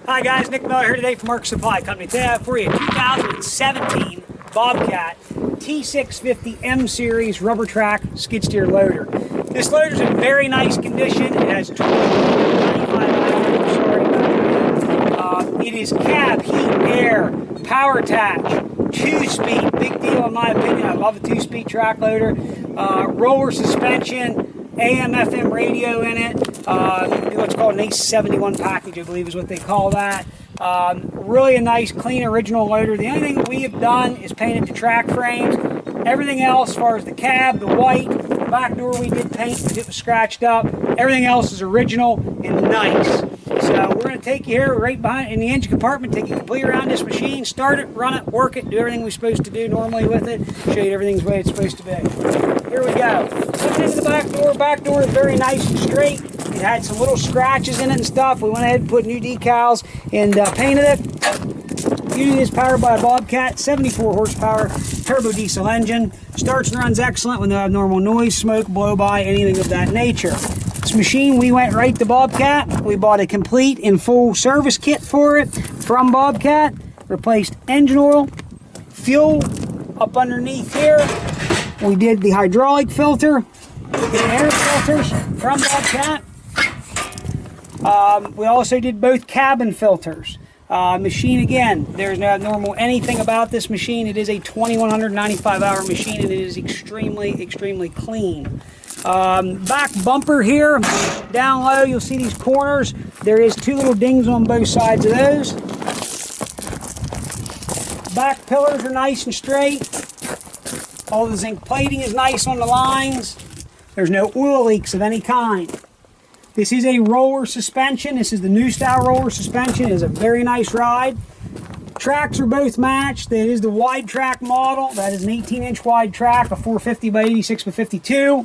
Hi guys, Nick Miller here today from Mark Supply Company. Today I have for you a 2017 Bobcat T650 M Series rubber track skid steer loader. This loader is in very nice condition. It has 95 hours. It is cab, heat, air, power attach, 2-speed. Big deal in my opinion. I love a 2-speed track loader. Roller suspension. AM, FM radio in it, what's called an ACE 71 package, I believe is what they call that. Really a nice, clean, original loader. The only thing we have done is painted the track frames. Everything else, as far as the cab, the white, the back door we did paint because it was scratched up. Everything else is original and nice. So we're going to take you here right behind in the engine compartment, take you completely around this machine, start it, run it, work it, do everything we're supposed to do normally with it, show you everything's the way it's supposed to be. Here we go. Looking into the back door. Back door is very nice and straight. It had some little scratches in it and stuff. We went ahead and put new decals and painted it. Unit is powered by a Bobcat 74 horsepower turbo diesel engine. Starts and runs excellent with no abnormal noise, smoke, blow by, anything of that nature. This machine, we went right to Bobcat. We bought a complete and full service kit for it from Bobcat. Replaced engine oil, fuel up underneath here. We did the hydraulic filter, the air filters from Bobcat. We also did both cabin filters. Machine, again, there's no abnormal anything about this machine. It is a 2195 hour machine and it is extremely, extremely clean. Back bumper here, down low, you'll see these corners. There is two little dings on both sides of those. Back pillars are nice and straight. All the zinc plating is nice on the lines. There's no oil leaks of any kind. This is a roller suspension. This is the new style roller suspension. It is a very nice ride. Tracks are both matched. That is the wide track model. That is an 18-inch wide track, a 450 by 86 by 52.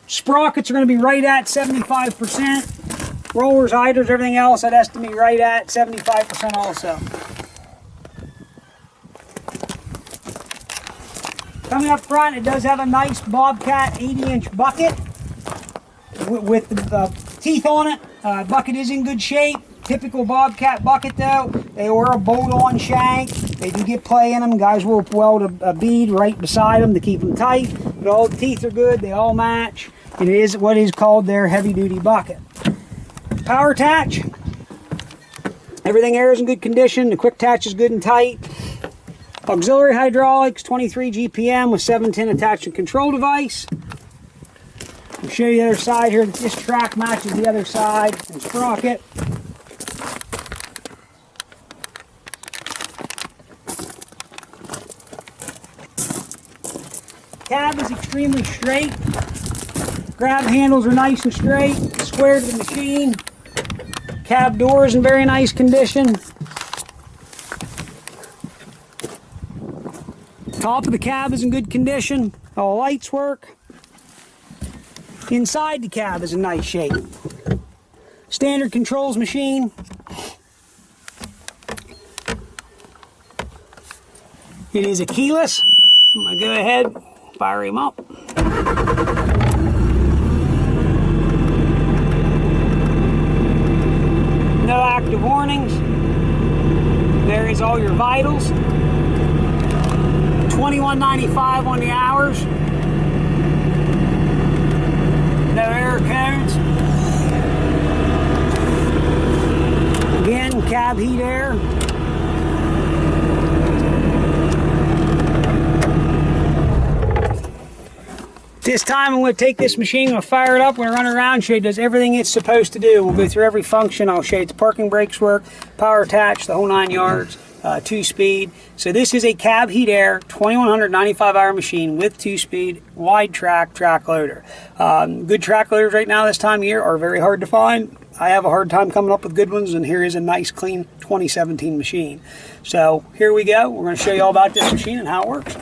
Sprockets are going to be right at 75%. Rollers, hyders, everything else I'd estimate right at 75% also. Coming up front, it does have a nice Bobcat 80-inch bucket with the teeth on it. Bucket is in good shape. Typical Bobcat bucket though. They are a bolt-on shank. They do get play in them. Guys will weld a bead right beside them to keep them tight. But all the teeth are good. They all match. It is what is called their heavy-duty bucket. Power attach. Everything here is in good condition. The quick attach is good and tight. Auxiliary hydraulics, 23 GPM with 710 attachment control device. I'll show you the other side here. This track matches the other side and sprocket. Cab is extremely straight. Grab handles are nice and straight, square to the machine. Cab door is in very nice condition. Top of the cab is in good condition. All lights work. Inside the cab is in nice shape. Standard controls machine. It is a keyless. I'm going to go ahead, fire him up. No active warnings. There is all your vitals. $21.95 on the hours. No error codes. Again, cab heat air. This time I'm going to take this machine, I'm going to fire it up, we're going to run around, show you it does everything it's supposed to do. We'll go through every function. I'll show you the parking brakes work, power attach, the whole 9 yards. 2-speed. So this is a cab heat air 2195 hour machine with 2-speed wide track loader. Good track loaders right now this time of year are very hard to find. I have a hard time coming up with good ones, and here is a nice clean 2017 machine. So here we go. We're going to show you all about this machine and how it works.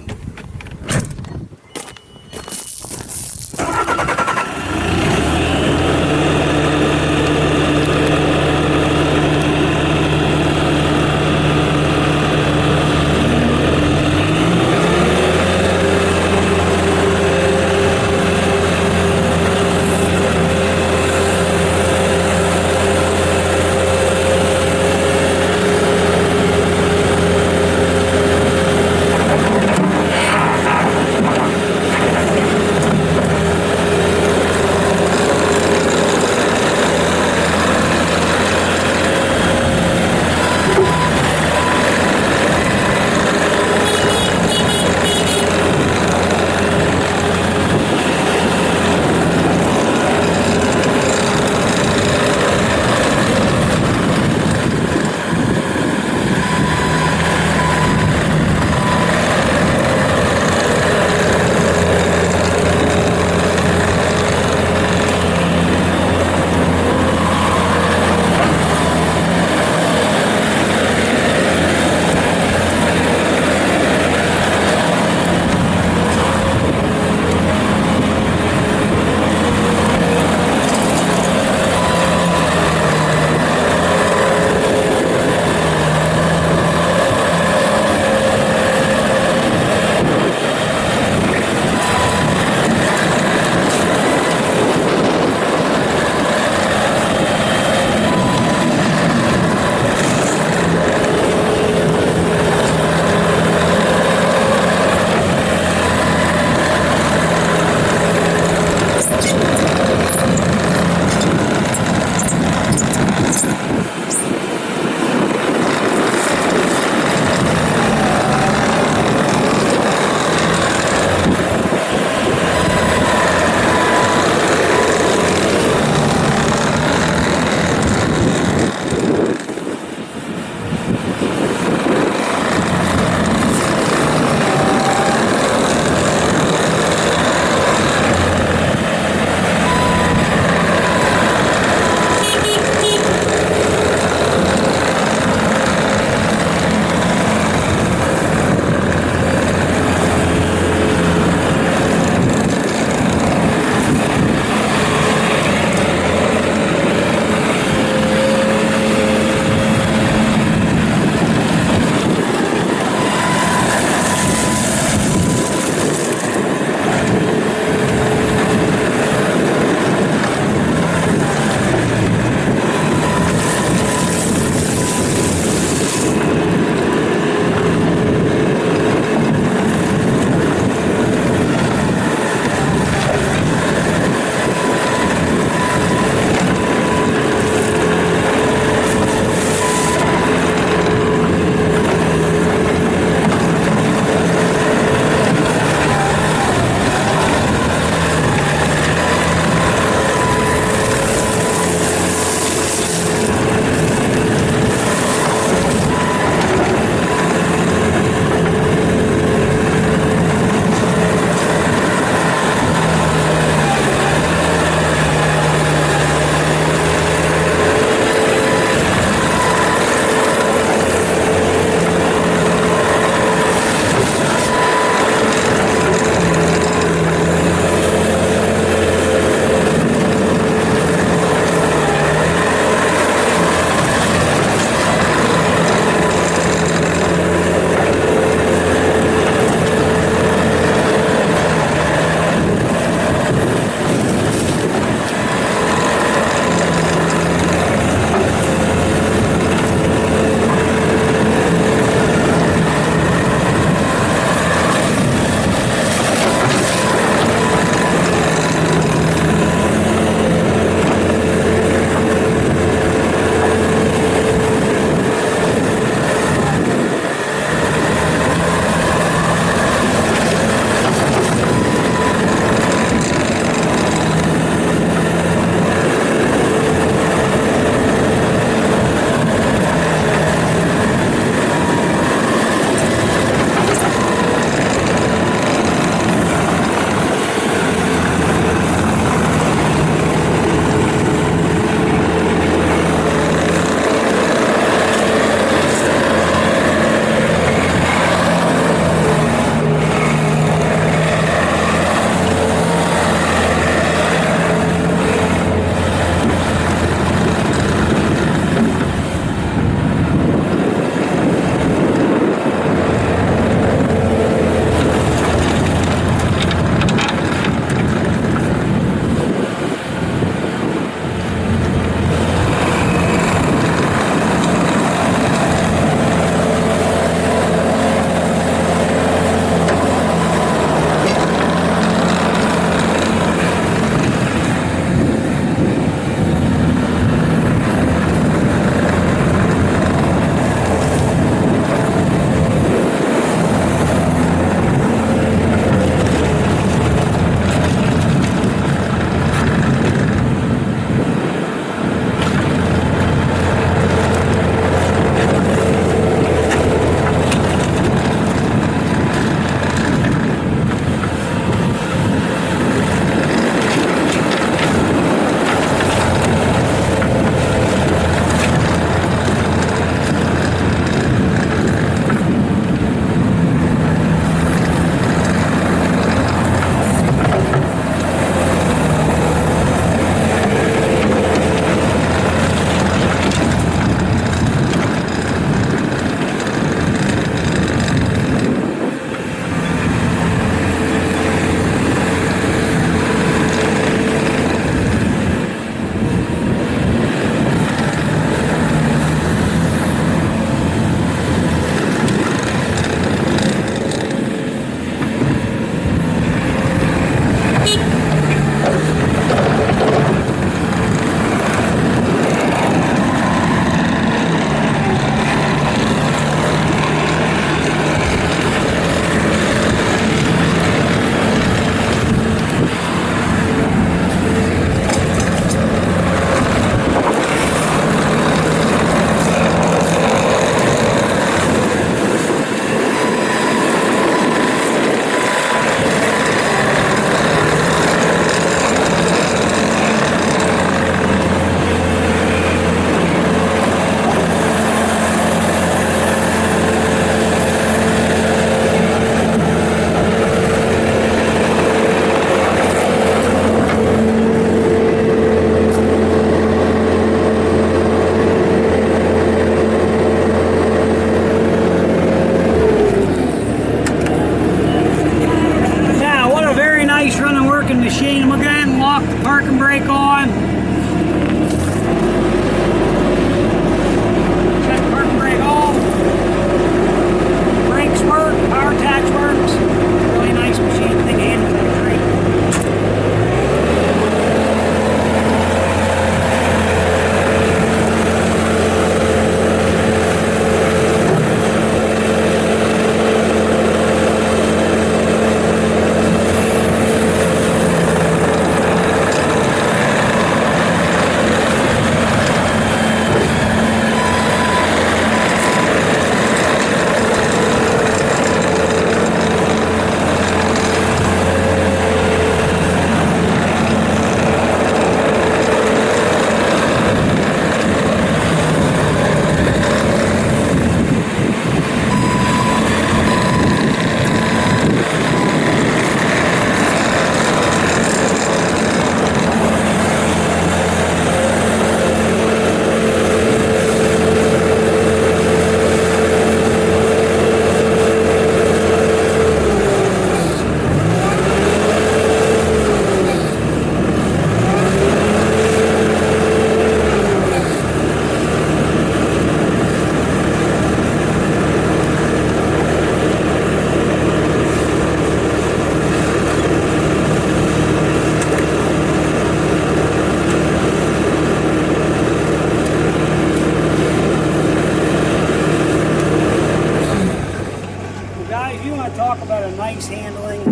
nice handling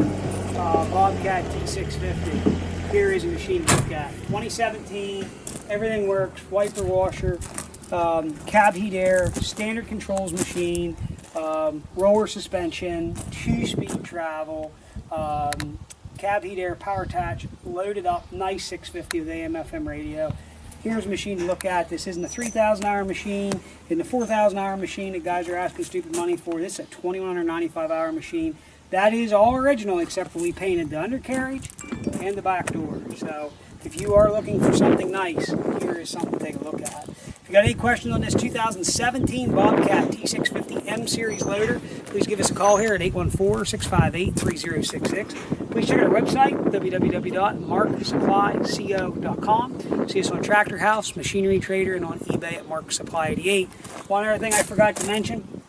Bobcat T650. Here is a machine to look at. 2017, everything works, wiper washer, cab heat air, standard controls machine, roller suspension, 2-speed travel, cab heat air, power attach, loaded up, nice 650 with AM FM radio. Here's a machine to look at. This isn't a 3,000 hour machine, isn't a 4,000 hour machine that guys are asking stupid money for. This is a 2,195 hour machine. That is all original except for we painted the undercarriage and the back door. So if you are looking for something nice, here is something to take a look at. If you got any questions on this 2017 Bobcat T650 M Series loader, please give us a call here at 814-658-3066. Please check out our website, www.marksupplyco.com. See us on Tractor House, Machinery Trader, and on eBay at MarkSupply88. One other thing I forgot to mention,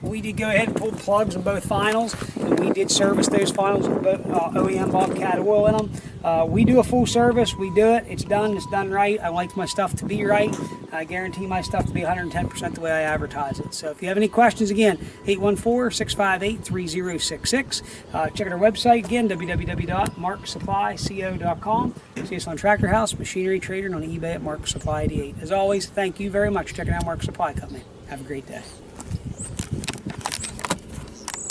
we did go ahead and pull plugs in both finals, and we did service those finals with both OEM Bobcat oil in them. We do a full service. We do it. It's done right. I like my stuff to be right. I guarantee my stuff to be 110% the way I advertise it. So if you have any questions, again, 814-658-3066. Check out our website, again, www.marksupplyco.com. See us on Tractor House, Machinery Trader, and on eBay at MarkSupply88. As always, thank you very much for checking out Mark Supply Company. Have a great day.